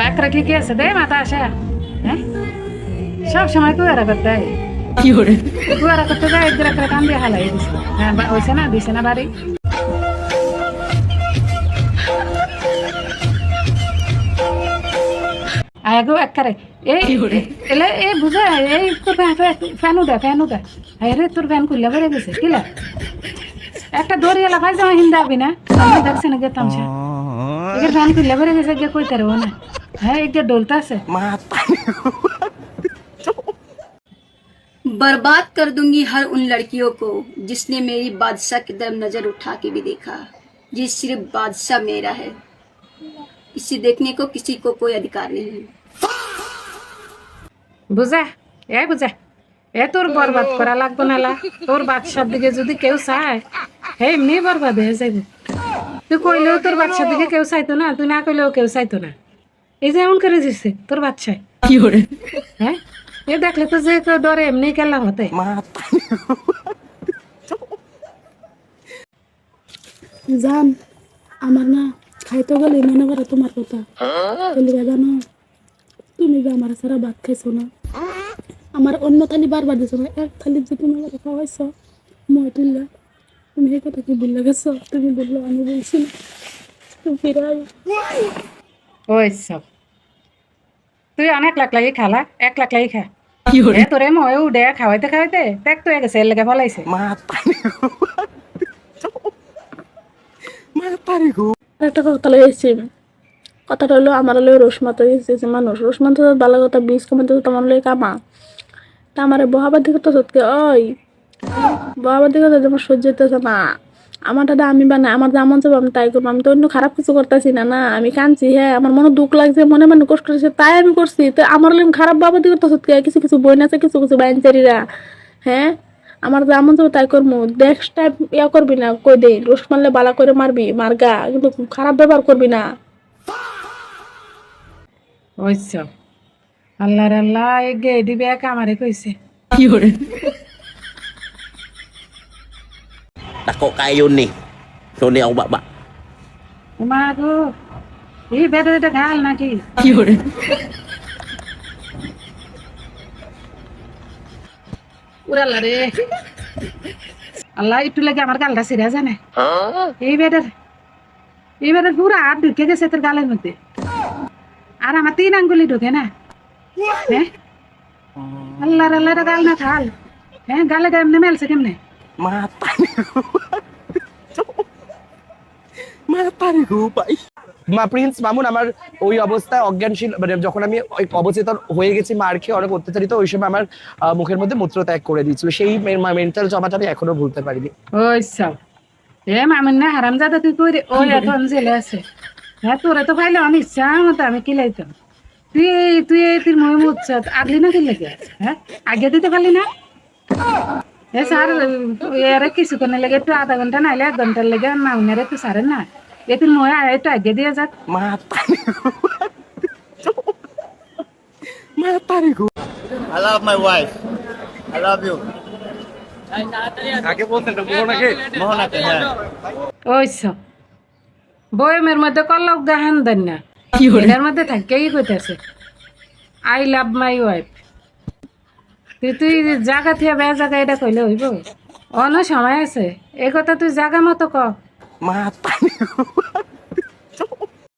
একটা ঠিকই আছে দে মাথা আসে হ্যাঁ সব সময় কুয়ারা করতে হয় কি করে কুয়ারা করতে যায় একদিন একটা কান দিয়ে হালাই দিছে হ্যাঁ হয়েছে না দিছে না বাড়ি আয়াগো একবারে এই এলে এই বুঝা এই তোর ফ্যান উঠা আরে তোর ফ্যান খুললে বেড়ে গেছে কিলা একটা দড়ি এলা ভাই যাওয়া হিন্দা আবি না আমি দেখছি না গেতাম সে একে ফ্যান খুললে বেড়ে গেছে গিয়ে কইতে রবো না হ্যাঁ একে ডলতে আছে बर्बाद कर दूंगी हर उन लड़कियों को जिसने मेरी बादशाह की तरफ नजर उठा के भी देखा। ये सिर्फ बादशाह मेरा है, इसे देखने को किसी को कोई अधिकार नहीं है। বুঝা বুঝা তোর বরবাদ করা লাগবে না তোর বাদশার দিকে যদি কেউ চায় হে এমনি বরবাদ হয়ে যাইব তুই কইলেও তোর বাদশার দিকে কেউ চাইতো না তুই না কইলেও কেউ চাইতো না এই যে এমন করে দিচ্ছে তোর বাদশায় কি করে হ্যাঁ এ দেখলে তো যে কেউ ডরে এমনি কেলা হতে জান আমার না খাইতে গেলে মনে করে তোমার কথা বলি জানো তুমি যে আমার সারা ভাত খাইছো না আমার অন্য থালি বারবার দিছো না এক থালি যে তুমি আমার খাওয়াইছো মই তুললা তুমি এই কথা কি বললে গেছো তুমি বললো আমি বলছি না তুমি ফিরাই ওই সব তুই অনেক লাখ লাগি খালা 1 লাখ লাগি খা কি করে তোরে ময় উডে খাওয়াইতে খাওয়াইতে দেখ তো গেছে এর লেগে ফলাইছে একটা কথা লেগেছে কথাটা হলো আমার হলো রসমাত হয়েছে মানুষ রসমাত ভালো কথা বীজ কমাতে তোমার লই কামা তা আমার বহাবার দিকে তো সত্যি ওই বহাবার দিকে তো তোমার সহ্য হইতেছে না আমার দাদা আমি বানাই আমার যেমন চাবো আমি তাই করবো আমি তো অন্য খারাপ কিছু করতেছি না না আমি কাঁদছি হ্যাঁ আমার মনে দুঃখ লাগছে মনে মনে কষ্ট করছে তাই আমি করছি তো আমার খারাপ বাবা দিকে তো সত্যি কিছু কিছু বই আছে কিছু কিছু বাইনচারিরা হ্যাঁ আমার যেমন চাবো তাই করবো নেক্সট টাইম ইয়া করবি না কই দে রোস মারলে বালা করে মারবি মারগা কিন্তু খারাপ ব্যবহার করবি না ওই সব আল্লাহর আল্লাহ গে দিবে আমারে কইছে কি করে Dako kayo ni. So ni ako baba. মা গো এই বেদটা গাল নাকি কি করে উড়ালা রে আল্লাহ একটু লাগে আমার গালটা ছিঁড়া জানে এই বেডের পুরা হাত ঢুকে গেছে তোর গালের মধ্যে আর আমার 3 আঙ্গুলি ঢুকে না হ্যাঁ আল্লাহর আল্লাহ গাল না খাল হ্যাঁ গালে এমনি মেলছে কেমনে মা প্রিন্স মামুন আমার ওই অবস্থায় অজ্ঞানশীল মানে যখন আমি অবচেতন হয়ে গেছি মার খেয়ে অনেক অত্যাচারিত ওই সময় আমার মুখের মধ্যে মূত্র ত্যাগ করে দিয়েছিল সেই মেন্টাল জমাটা আমি এখনো ভুলতে পারিনি ওই সব মামুন না হারাম জাদা তুই কই রে ওই এখন জেলে আছে হ্যাঁ তোরা তো পাইলে অনেক ইচ্ছা মতো আমি কিলাইতাম তুই তোর মই মুচ্ছ আগলি না কিনলে হ্যাঁ আগে দিতে পারলি না স্যার এর কিছুক্ষণের লেগে একটু আধা ঘন্টা নাইলে 1 ঘন্টার লেগে মাউনের একটু সারেন না এটির মই একটু আগে দিয়ে যাক I love my wife. I love you. মোহনাকে হ্যাঁ ওইস বয়মের মধ্যে কলক দেখান দেন না এটার মধ্যে থাকেই কইতেছে আই লাভ মাই ওয়াইফ তুই জায়গা থেকে বে জায়গা এটা কইলে হইব অন্য সময় আছে এই কথা তুই জায়গা মতো ক